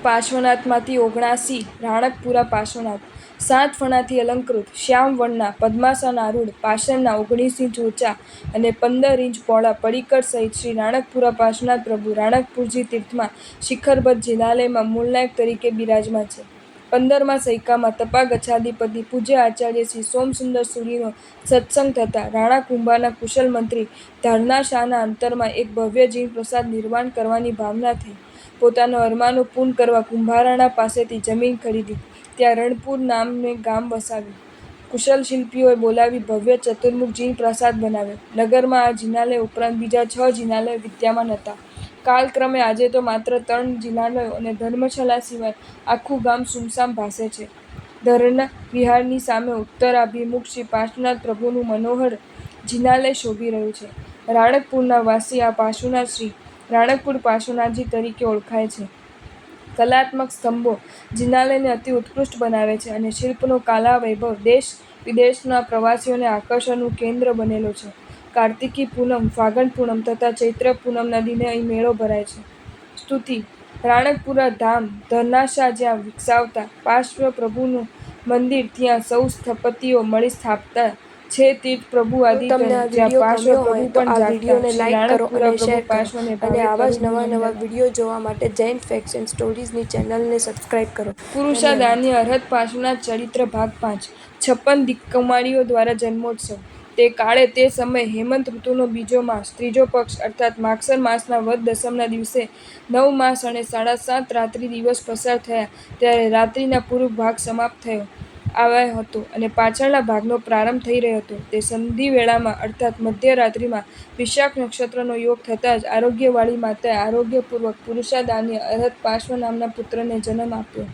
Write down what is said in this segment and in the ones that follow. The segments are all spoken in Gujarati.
પાર્શ્વનાથમાંથી 79 રાણકપુરા પાર્શ્વનાથ 7 ફણાથી અલંકૃત શ્યામ વર્ણના પદ્માસનારૂઢ પાષાણના 19 ઇંચ ઊંચા અને 15 ઇંચ પહોળા પડીકર સહિત શ્રી રાણકપુરા પાર્શ્વનાથ પ્રભુ રાણકપુરજી તીર્થમાં શિખરબદ્ધ જિનાલયમાં મૂળનાયક તરીકે બિરાજમાન છે. 15મા સૈકામાં તપાગચ્છાધિપતિ પૂજ્ય આચાર્ય શ્રી સોમસુંદર સુરીનો સત્સંગ થતાં રાણા કુંભારના કુશલ મંત્રી ધારણાશાહના અંતરમાં એક ભવ્ય જીન પ્રસાદ નિર્માણ કરવાની ભાવના થઈ. પોતાનો અરમાનો પૂર્ણ કરવા કુંભારાણા પાસેથી જમીન ખરીદી ત્યાં રણપુર નામે ગામ વસાવ્યું. કુશલ શિલ્પીઓએ બોલાવી ભવ્ય ચતુર્મુખ જીન પ્રાસાદ બનાવ્યો. નગરમાં આ જિનાલય ઉપરાંત બીજા 6 જિનાલયો વિદ્યમાન હતા. કાલક્રમે આજે તો માત્ર 3 જિનાલયો અને ધર્મશાળા સિવાય આખું ગામ સુમસામ ભાસે છે. ધરણા વિહારની સામે ઉત્તરાભિમુખ શ્રી પાર્શ્વનાથ પ્રભુનું મનોહર જિનાલય શોભી રહ્યું છે. રાણકપુરના વાસી આ પાર્શ્વનાથ શ્રી રાણકપુર પાર્શ્વનાથજી તરીકે ઓળખાય છે. કલાત્મક સ્તંભો જિનાલયને અતિ ઉત્કૃષ્ટ બનાવે છે અને શિલ્પનો કલા વૈભવ દેશ વિદેશના પ્રવાસીઓને આકર્ષણનું કેન્દ્ર બનેલો છે. કાર્તિકી પૂનમ, ફાગણ પૂનમ તથા ચૈત્ર પૂનમના દિને અહીં મેળો ભરાય છે. સ્તુતિ: રાણકપુરા ધામ ધરણાશાહ જ્યાં વિકસાવતા પાર્શ્વ પ્રભુનું મંદિર ત્યાં સૌ સ્થપતિઓ મળી સ્થાપતા છે. તીર્થ પ્રભુ આદિત્ય જ્યાં પાર્શ્વ પ્રભુ પણ જાગતા શ્રી રાણકપુરા પ્રભુ પાર્શ્વને ભાવે આવા જ નવા વિડીયો જોવા માટે જૈન ફેક્ટ્સ એન્ડ સ્ટોરીઝની ચેનલને સબસ્ક્રાઇબ કરો. પુરુષાદાન્ય અરહત પાર્શ્વનાથ ચરિત્ર ભાગ 5 56 દિક્કુમારીઓ દ્વારા જન્મોત્સવ. તે કાળે તે સમયે હેમંત ઋતુનો બીજો માસ ત્રીજો પક્ષ અર્થાત માગસર માસના વદ દસમના દિવસે 9 માસ અને 7.5 રાત્રિ દિવસ પસાર થયા ત્યારે રાત્રિના પૂર્વ ભાગ સમાપ્ત થયો આવ્યો હતો અને પાછળના ભાગનો પ્રારંભ થઈ રહ્યો હતો. તે સંધિવેળામાં અર્થાત મધ્યરાત્રિમાં વિશાખ નક્ષત્રનો યોગ થતાં જ આરોગ્યવાળી માતાએ આરોગ્યપૂર્વક પુરુષાદાન્ય અરહત પાર્શ્વ નામના પુત્રને જન્મ આપ્યો.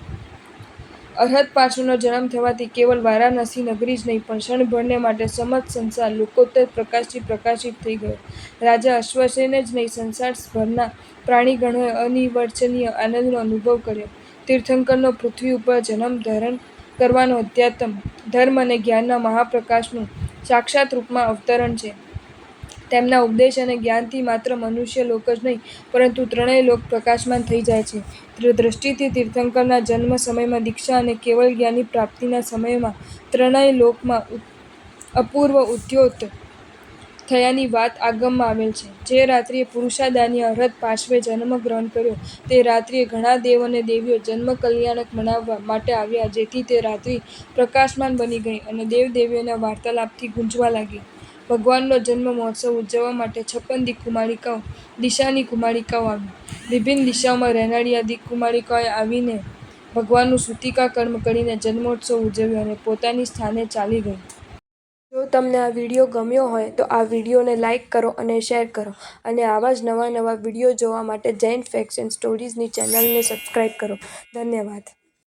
અરહત પાર્શ્વનો જન્મ થવાથી કેવલ વારાણસી નગરી જ નહીં પણ ક્ષણભરને માટે સમસ્ત સંસાર લોકોત્તર પ્રકાશથી પ્રકાશિત થઈ ગયો. રાજા અશ્વસેને જ નહીં સંસારભરના પ્રાણીગણોએ અનિર્વચનીય આનંદનો અનુભવ કર્યો. તીર્થંકરનો પૃથ્વી ઉપર જન્મ ધારણ કરવાનો અધ્યાત્મ, ધર્મ અને જ્ઞાનના મહાપ્રકાશનું સાક્ષાત રૂપમાં અવતરણ છે. તેમના ઉપદેશ અને જ્ઞાનથી માત્ર મનુષ્ય લોક જ નહીં પરંતુ ત્રણેય લોક પ્રકાશમાન થઈ જાય છે. દ્રષ્ટિથી તીર્થંકરના જન્મ સમયમાં દીક્ષા અને કેવળ જ્ઞાનની પ્રાપ્તિના સમયમાં ત્રણેય લોકમાં અપૂર્વ ઉદ્યોત થયાની વાત આગમમાં આવેલ છે. જે રાત્રિએ પુરુષાદાન્ય અરહત પાર્શ્વે જન્મ ગ્રહણ કર્યો તે રાત્રિએ ઘણા દેવ અને દેવીઓ જન્મ કલ્યાણક મનાવવા માટે આવ્યા જેથી તે રાત્રિ પ્રકાશમાન બની ગઈ અને દેવદેવીઓના વાર્તાલાપથી ગુંજવા લાગી. ભગવાનનો જન્મ મહોત્સવ ઉજવવા માટે 56 દિક્કુમારિકાઓ દિશાની કુમારિકાઓ આવી. વિભિન્ન દિશાઓમાં રહેનારી આ દિક્કુમારિકાઓએ આવીને ભગવાનનું સૂતિકા કર્મ કરીને જન્મોત્સવ ઉજવ્યો અને પોતાની સ્થાને ચાલી ગઈ. જો તમને આ વિડીયો ગમ્યો હોય તો આ વિડીયોને લાઇક કરો અને શેર કરો અને આવા જ નવા વિડીયો જોવા માટે જૈન ફેક્ટ્સ એન્ડ સ્ટોરીઝની ચેનલને સબસ્ક્રાઇબ કરો. ધન્યવાદ.